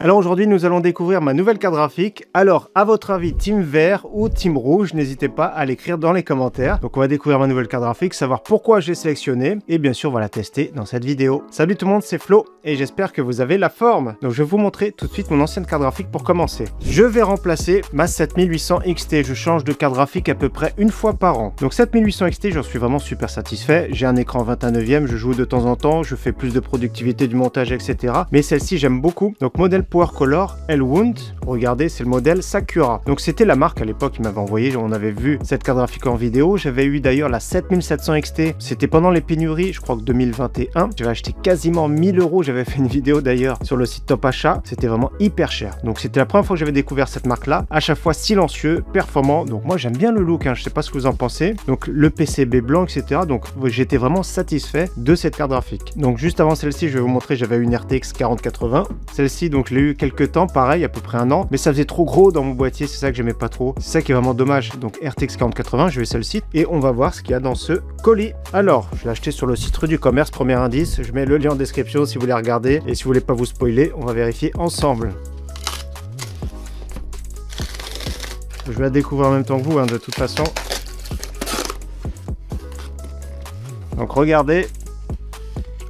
Alors aujourd'hui nous allons découvrir ma nouvelle carte graphique. Alors à votre avis team vert ou team rouge, n'hésitez pas à l'écrire dans les commentaires. Donc on va découvrir ma nouvelle carte graphique, savoir pourquoi j'ai sélectionné et bien sûr on va la tester dans cette vidéo. Salut tout le monde, c'est Flo et j'espère que vous avez la forme. Donc je vais vous montrer tout de suite mon ancienne carte graphique pour commencer. Je vais remplacer ma 7800 XT, je change de carte graphique à peu près une fois par an. Donc 7800 XT, j'en suis vraiment super satisfait. J'ai un écran 21/9, je joue de temps en temps, je fais plus de productivité du montage, etc. Mais celle-ci j'aime beaucoup. Donc modèle Power Color Elwood, regardez, c'est le modèle Sakura. Donc c'était la marque à l'époque qui m'avait envoyé, on avait vu cette carte graphique en vidéo. J'avais eu d'ailleurs la 7700 XT, c'était pendant les pénuries, je crois que 2021. J'avais acheté quasiment 1000 €, j'avais fait une vidéo d'ailleurs sur le site Top Achat, c'était vraiment hyper cher. Donc c'était la première fois que j'avais découvert cette marque-là, à chaque fois silencieux, performant. Donc moi j'aime bien le look, hein. Je sais pas ce que vous en pensez. Donc le PCB blanc, etc. Donc j'étais vraiment satisfait de cette carte graphique. Donc juste avant celle-ci, je vais vous montrer, j'avais une RTX 4080. Celle-ci, donc je l'ai eu quelques temps, pareil, à peu près un an, mais ça faisait trop gros dans mon boîtier, c'est ça que j'aimais pas trop. C'est ça qui est vraiment dommage. Donc RTX 4080, je vais sur le site et on va voir ce qu'il y a dans ce colis. Alors, je l'ai acheté sur le site Rue du Commerce, premier indice. Je mets le lien en description si vous voulez regarder et si vous voulez pas vous spoiler, on va vérifier ensemble. Je vais la découvrir en même temps que vous, hein, de toute façon. Donc regardez.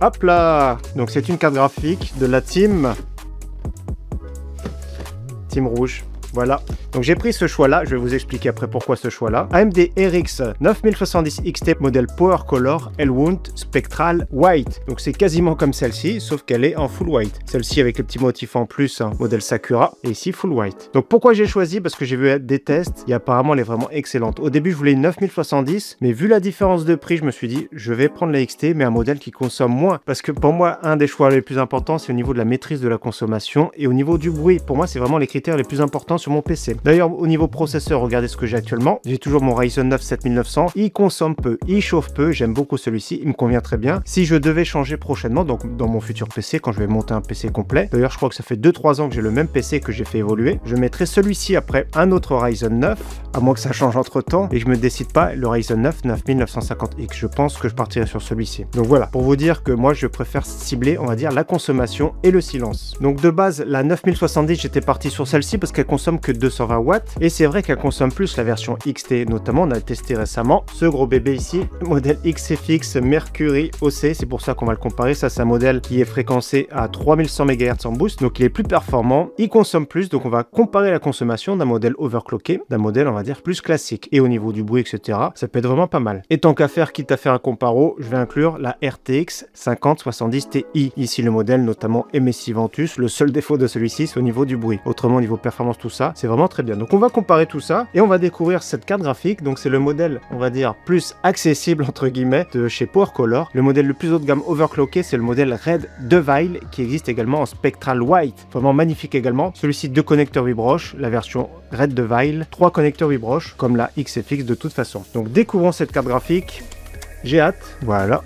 Hop là! Donc c'est une carte graphique de la team rouge. Voilà. Donc j'ai pris ce choix-là, je vais vous expliquer après pourquoi ce choix-là. AMD RX 9070 XT modèle Power Color Elwood Spectral White. Donc c'est quasiment comme celle-ci, sauf qu'elle est en full white. Celle-ci avec les petits motifs en plus, hein, modèle Sakura, et ici full white. Donc pourquoi j'ai choisi? Parce que j'ai vu des tests, et apparemment elle est vraiment excellente. Au début je voulais une 9070, mais vu la différence de prix, je me suis dit, je vais prendre la XT, mais un modèle qui consomme moins. Parce que pour moi, un des choix les plus importants, c'est au niveau de la maîtrise de la consommation, et au niveau du bruit. Pour moi, c'est vraiment les critères les plus importants sur mon PC. D'ailleurs, au niveau processeur, regardez ce que j'ai actuellement. J'ai toujours mon Ryzen 9 7900. Il consomme peu, il chauffe peu. J'aime beaucoup celui-ci, il me convient très bien. Si je devais changer prochainement, donc dans mon futur PC, quand je vais monter un PC complet, d'ailleurs, je crois que ça fait 2-3 ans que j'ai le même PC que j'ai fait évoluer, je mettrai celui-ci après un autre Ryzen 9, à moins que ça change entre temps, et je me décide pas, le Ryzen 9 9950X. Je pense que je partirai sur celui-ci. Donc voilà, pour vous dire que moi, je préfère cibler, on va dire, la consommation et le silence. Donc de base, la 9070, j'étais parti sur celle-ci parce qu'elle consomme que 220 watts et c'est vrai qu'elle consomme plus la version XT, notamment on a testé récemment ce gros bébé ici, modèle XFX Mercury OC, c'est pour ça qu'on va le comparer. Ça c'est un modèle qui est fréquencé à 3100 MHz en boost, donc il est plus performant, il consomme plus, donc on va comparer la consommation d'un modèle overclocké, d'un modèle on va dire plus classique, et au niveau du bruit etc, ça peut être vraiment pas mal. Et tant qu'à faire, quitte à faire un comparo, je vais inclure la RTX 5070 Ti, ici le modèle notamment MSI Ventus. Le seul défaut de celui-ci c'est au niveau du bruit, autrement au niveau performance tout ça, c'est vraiment très bien. Donc on va comparer tout ça et on va découvrir cette carte graphique. Donc c'est le modèle, on va dire, plus accessible entre guillemets de chez Power Color. Le modèle le plus haut de gamme overclocké, c'est le modèle Red Devil qui existe également en Spectral White. Vraiment magnifique également. Celui-ci 2 connecteurs 8 broches, la version Red Devil, 3 connecteurs 8 broches comme la XFX de toute façon. Donc découvrons cette carte graphique. J'ai hâte. Voilà.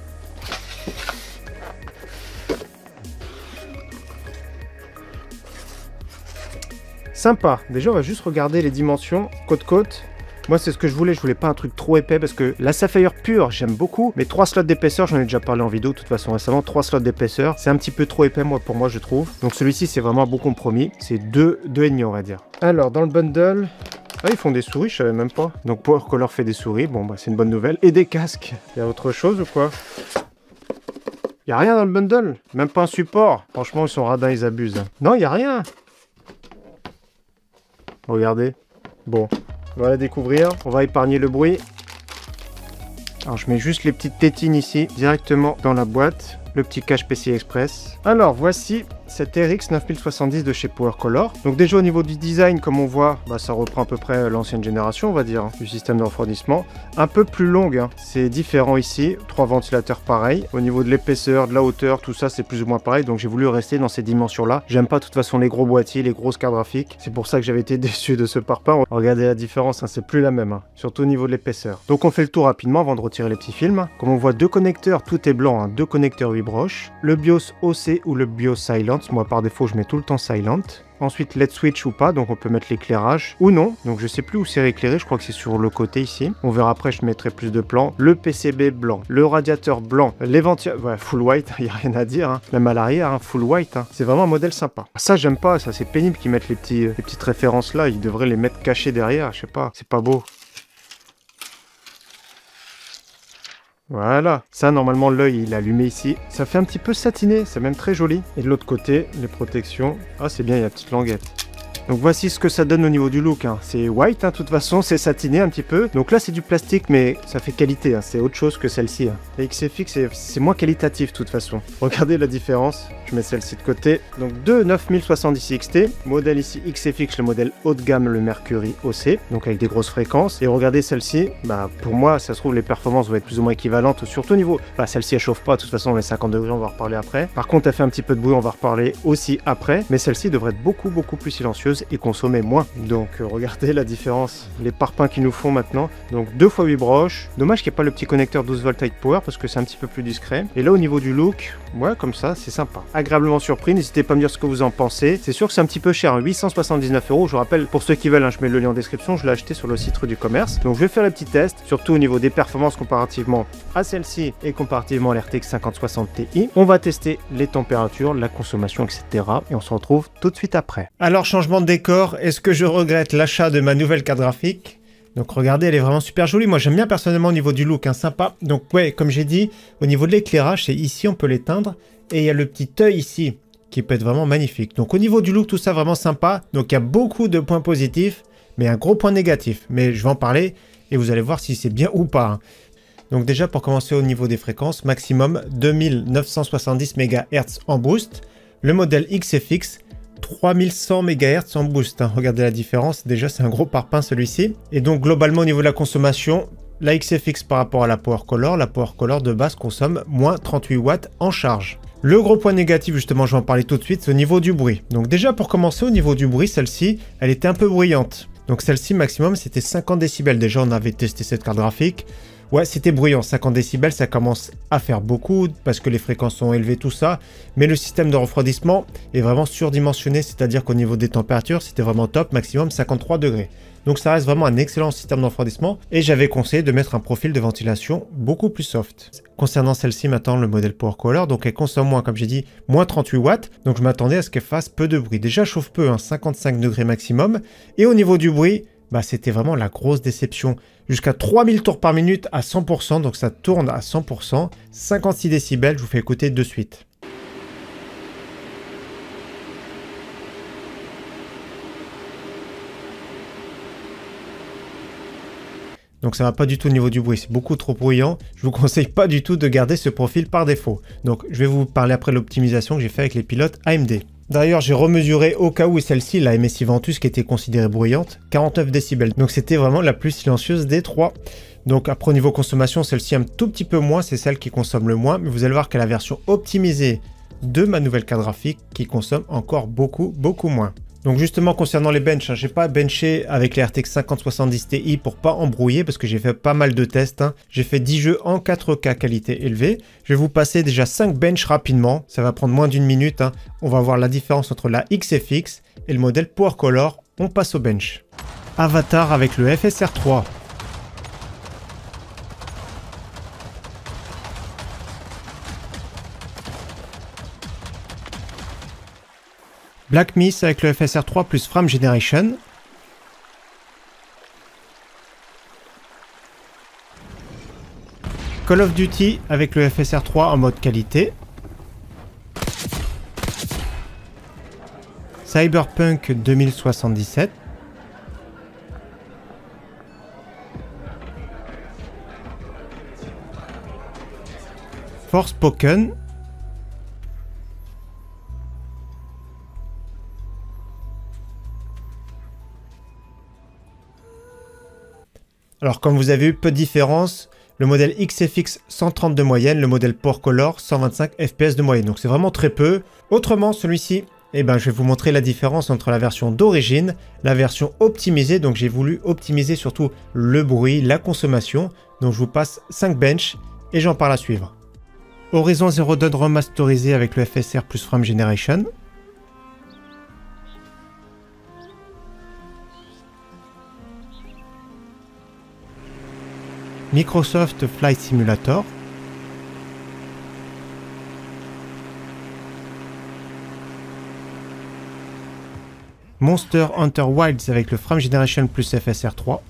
Sympa. Déjà, on va juste regarder les dimensions côte-côte. Moi, c'est ce que je voulais pas un truc trop épais parce que la Sapphire pure, j'aime beaucoup, mais 3 slots d'épaisseur, j'en ai déjà parlé en vidéo de toute façon récemment, 3 slots d'épaisseur, c'est un petit peu trop épais pour moi, je trouve. Donc celui-ci, c'est vraiment un bon compromis. C'est 2,5 on va dire. Alors, dans le bundle... Ah, ils font des souris, je savais même pas. Donc Power Color fait des souris, bon bah c'est une bonne nouvelle. Et des casques. Il y a autre chose ou quoi? Il y a rien dans le bundle, même pas un support. Franchement, ils sont radins, ils abusent. Non, il y a rien. Regardez. Bon, on va la découvrir. On va épargner le bruit. Alors, je mets juste les petites tétines ici, directement dans la boîte. Le petit cache PCI Express. Alors, voici cette RX 9070 de chez Power Color. Donc déjà au niveau du design, comme on voit, bah, ça reprend à peu près l'ancienne génération, on va dire, hein, du système de refroidissement. Un peu plus longue, hein. C'est différent ici. 3 ventilateurs pareils. Au niveau de l'épaisseur, de la hauteur, tout ça, c'est plus ou moins pareil. Donc j'ai voulu rester dans ces dimensions-là. J'aime pas de toute façon les gros boîtiers, les grosses cartes graphiques. C'est pour ça que j'avais été déçu de ce parpaing. Regardez la différence, hein, c'est plus la même, hein, surtout au niveau de l'épaisseur. Donc on fait le tour rapidement avant de retirer les petits films. Comme on voit, 2 connecteurs, tout est blanc, hein, 2 connecteurs 8 broches. Le BIOS OC ou le BIOS Silent, silent. Moi, par défaut, je mets tout le temps silent. Ensuite, LED switch ou pas, donc on peut mettre l'éclairage ou non. Donc je sais plus où c'est éclairé, je crois que c'est sur le côté ici. On verra après, je mettrai plus de plans. Le PCB blanc, le radiateur blanc, les ventilateurs, ouais, full white, il n'y a rien à dire. Hein. Même à l'arrière, hein, full white. Hein. C'est vraiment un modèle sympa. Ça, j'aime pas, ça c'est pénible qu'ils mettent les petites références là. Ils devraient les mettre cachées derrière, je sais pas, c'est pas beau. Voilà, ça normalement l'œil il est allumé ici. Ça fait un petit peu satiné, c'est même très joli. Et de l'autre côté, les protections. Ah c'est bien, il y a une petite languette. Donc voici ce que ça donne au niveau du look. Hein. C'est white, hein, de toute façon, c'est satiné un petit peu. Donc là, c'est du plastique, mais ça fait qualité. Hein. C'est autre chose que celle-ci. Hein. La XFX, c'est moins qualitatif, de toute façon. Regardez la différence. Je mets celle-ci de côté. Donc deux 9070 XT. Modèle ici XFX, le modèle haut de gamme, le Mercury OC. Donc avec des grosses fréquences. Et regardez celle-ci. Bah, pour moi, ça se trouve, les performances vont être plus ou moins équivalentes. Surtout au niveau... Bah, celle-ci, elle chauffe pas. De toute façon, les 50 degrés, on va en reparler après. Par contre, elle fait un petit peu de bruit. On va reparler aussi après. Mais celle-ci devrait être beaucoup plus silencieuse et consommer moins. Donc regardez la différence, les parpaings qu'ils nous font maintenant. Donc 2x8 broches. Dommage qu'il n'y ait pas le petit connecteur 12 V Type Power parce que c'est un petit peu plus discret. Et là au niveau du look, ouais comme ça c'est sympa. Agréablement surpris, n'hésitez pas à me dire ce que vous en pensez. C'est sûr que c'est un petit peu cher, 879 €. Je vous rappelle, pour ceux qui veulent, hein, je mets le lien en description, je l'ai acheté sur le site Rue du Commerce. Donc je vais faire les petits tests, surtout au niveau des performances comparativement à celle-ci et comparativement à l'RTX 5060 Ti. On va tester les températures, la consommation, etc. Et on se retrouve tout de suite après. Alors changement de décor, est-ce que je regrette l'achat de ma nouvelle carte graphique? Donc regardez, elle est vraiment super jolie. Moi j'aime bien personnellement au niveau du look, hein, sympa. Donc ouais, comme j'ai dit, au niveau de l'éclairage, c'est ici, on peut l'éteindre. Et il y a le petit œil ici, qui peut être vraiment magnifique. Donc au niveau du look, tout ça vraiment sympa. Donc il y a beaucoup de points positifs, mais un gros point négatif. Mais je vais en parler et vous allez voir si c'est bien ou pas. Hein. Donc déjà pour commencer au niveau des fréquences, maximum 2970 MHz en boost. Le modèle XFX, 3100 MHz en boost. Hein. Regardez la différence, déjà c'est un gros parpaing celui-ci. Et donc globalement au niveau de la consommation, la XFX par rapport à la Power Color de base consomme moins 38 watts en charge. Le gros point négatif justement, je vais en parler tout de suite, c'est au niveau du bruit. Donc déjà pour commencer au niveau du bruit, celle-ci, elle était un peu bruyante. Donc celle-ci maximum c'était 50 décibels. Déjà on avait testé cette carte graphique. Ouais, c'était bruyant, 50 décibels, ça commence à faire beaucoup parce que les fréquences sont élevées, tout ça. Mais le système de refroidissement est vraiment surdimensionné, c'est-à-dire qu'au niveau des températures, c'était vraiment top, maximum 53 degrés. Donc ça reste vraiment un excellent système de refroidissement et j'avais conseillé de mettre un profil de ventilation beaucoup plus soft. Concernant celle-ci maintenant, le modèle Power Color, donc elle consomme moins, comme j'ai dit, moins 38 watts. Donc je m'attendais à ce qu'elle fasse peu de bruit. Déjà, elle chauffe peu, hein, 55 degrés maximum. Et au niveau du bruit, bah, c'était vraiment la grosse déception. Jusqu'à 3000 tours par minute à 100%, donc ça tourne à 100%. 56 décibels, je vous fais écouter de suite. Donc ça va pas du tout au niveau du bruit, c'est beaucoup trop bruyant. Je vous conseille pas du tout de garder ce profil par défaut. Donc je vais vous parler après de l'optimisation que j'ai fait avec les pilotes AMD. D'ailleurs, j'ai remesuré au cas où celle-ci, la MSI Ventus qui était considérée bruyante, 49 décibels. Donc c'était vraiment la plus silencieuse des trois. Donc après au niveau consommation, celle-ci un tout petit peu moins, c'est celle qui consomme le moins. Mais vous allez voir qu'à la version optimisée de ma nouvelle carte graphique qui consomme encore beaucoup moins. Donc justement concernant les benches, hein, j'ai pas benché avec les RTX 5070 Ti pour pas embrouiller parce que j'ai fait pas mal de tests. Hein. J'ai fait 10 jeux en 4K qualité élevée. Je vais vous passer déjà 5 benches rapidement. Ça va prendre moins d'une minute. Hein. On va voir la différence entre la XFX et le modèle Power Color. On passe au bench. Avatar avec le FSR 3. Black Myth avec le FSR 3 plus Frame Generation. Call of Duty avec le FSR 3 en mode qualité. Cyberpunk 2077. Forspoken. Alors comme vous avez eu peu de différence, le modèle XFX 130 de moyenne, le modèle Power Color 125 FPS de moyenne. Donc c'est vraiment très peu. Autrement, celui-ci, je vais vous montrer la différence entre la version d'origine, la version optimisée. Donc j'ai voulu optimiser surtout le bruit, la consommation. Donc je vous passe 5 benches et j'en parle à suivre. Horizon Zero Dawn remasterisé avec le FSR plus Frame Generation. Microsoft Flight Simulator. Monster Hunter Wilds avec le Frame Generation plus FSR 3.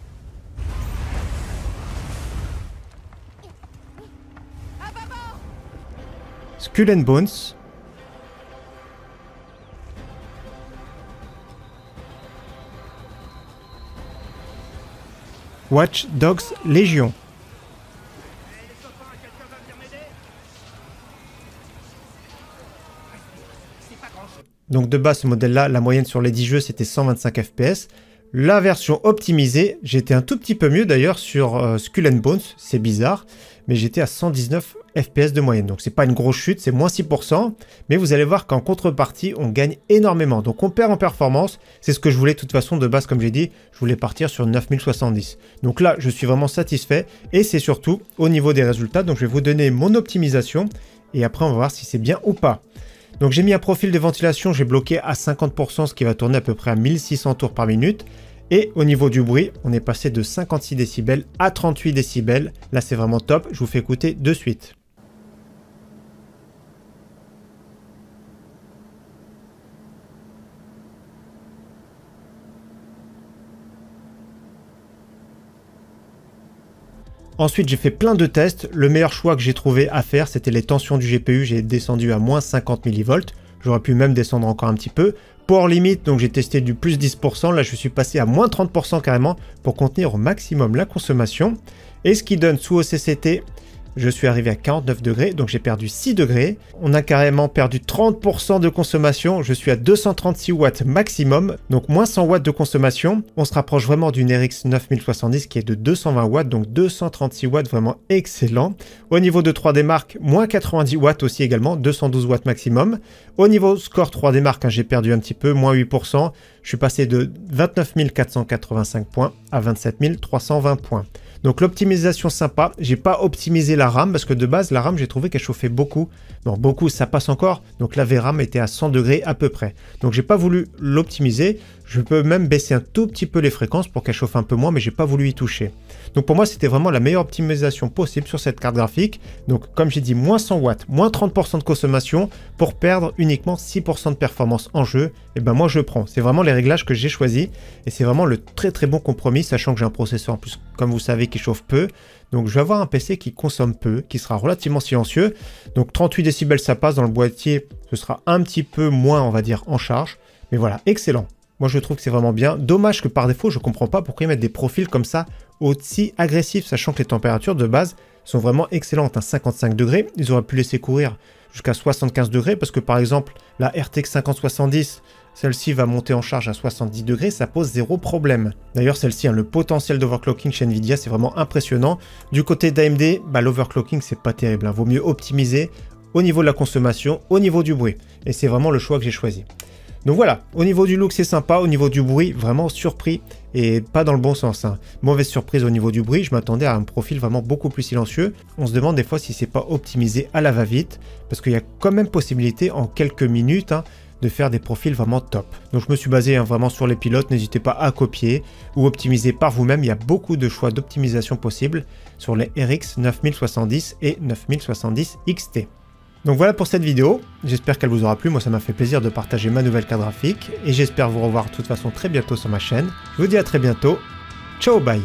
Skull and Bones. Watch Dogs Légion. Donc de base, ce modèle-là, la moyenne sur les 10 jeux, c'était 125 FPS. La version optimisée, j'étais un tout petit peu mieux d'ailleurs sur Skull and Bones, c'est bizarre, mais j'étais à 119 FPS de moyenne. Donc c'est pas une grosse chute, c'est moins 6%, mais vous allez voir qu'en contrepartie, on gagne énormément. Donc on perd en performance, c'est ce que je voulais de toute façon de base, comme j'ai dit, je voulais partir sur 9070. Donc là, je suis vraiment satisfait, et c'est surtout au niveau des résultats. Donc je vais vous donner mon optimisation, et après on va voir si c'est bien ou pas. Donc j'ai mis un profil de ventilation, j'ai bloqué à 50%, ce qui va tourner à peu près à 1600 tours par minute. Et au niveau du bruit, on est passé de 56 décibels à 38 décibels. Là c'est vraiment top, je vous fais écouter de suite. Ensuite, j'ai fait plein de tests. Le meilleur choix que j'ai trouvé à faire, c'était les tensions du GPU. J'ai descendu à moins 50 mV. J'aurais pu même descendre encore un petit peu. Power limit, donc j'ai testé du plus 10%. Là, je suis passé à moins 30% carrément pour contenir au maximum la consommation. Et ce qui donne sous OCCT, je suis arrivé à 49 degrés, donc j'ai perdu 6 degrés. On a carrément perdu 30% de consommation. Je suis à 236 watts maximum, donc moins 100 watts de consommation. On se rapproche vraiment d'une RX 9070 qui est de 220 watts, donc 236 watts, vraiment excellent. Au niveau de 3D Mark, moins 90 watts aussi également, 212 watts maximum. Au niveau score 3D Mark, j'ai perdu un petit peu, moins 8%. Je suis passé de 29 485 points à 27 320 points. Donc l'optimisation sympa, j'ai pas optimisé la RAM parce que de base la RAM j'ai trouvé qu'elle chauffait beaucoup. Bon, beaucoup ça passe encore, donc la VRAM était à 100 degrés à peu près. Donc j'ai pas voulu l'optimiser, je peux même baisser un tout petit peu les fréquences pour qu'elle chauffe un peu moins, mais j'ai pas voulu y toucher. Donc pour moi c'était vraiment la meilleure optimisation possible sur cette carte graphique. Donc comme j'ai dit, moins 100 watts, moins 30% de consommation pour perdre uniquement 6% de performance en jeu. Et ben moi je prends, c'est vraiment les réglages que j'ai choisis et c'est vraiment le très bon compromis, sachant que j'ai un processeur en plus, comme vous savez, qui chauffe peu. Donc je vais avoir un PC qui consomme peu, qui sera relativement silencieux. Donc 38 décibels ça passe dans le boîtier, ce sera un petit peu moins on va dire en charge. Mais voilà, excellent. Moi je trouve que c'est vraiment bien. Dommage que par défaut je comprends pas pourquoi ils mettent des profils comme ça aussi agressifs, sachant que les températures de base sont vraiment excellentes. À 55 degrés, ils auraient pu laisser courir jusqu'à 75 degrés parce que par exemple la RTX 5070, celle-ci va monter en charge à 70 degrés, ça pose zéro problème. D'ailleurs celle-ci, le potentiel d'overclocking chez Nvidia c'est vraiment impressionnant. Du côté d'AMD, l'overclocking c'est pas terrible, vaut mieux optimiser au niveau de la consommation, au niveau du bruit. Et c'est vraiment le choix que j'ai choisi. Donc voilà, au niveau du look c'est sympa, au niveau du bruit vraiment surpris et pas dans le bon sens. Mauvaise surprise au niveau du bruit, je m'attendais à un profil vraiment beaucoup plus silencieux. On se demande des fois si c'est pas optimisé à la va-vite parce qu'il y a quand même possibilité en quelques minutes de faire des profils vraiment top. Donc je me suis basé vraiment sur les pilotes, n'hésitez pas à copier ou optimiser par vous-même, il y a beaucoup de choix d'optimisation possibles sur les RX 9070 et 9070 XT. Donc voilà pour cette vidéo, j'espère qu'elle vous aura plu, moi ça m'a fait plaisir de partager ma nouvelle carte graphique et j'espère vous revoir de toute façon très bientôt sur ma chaîne. Je vous dis à très bientôt, ciao bye.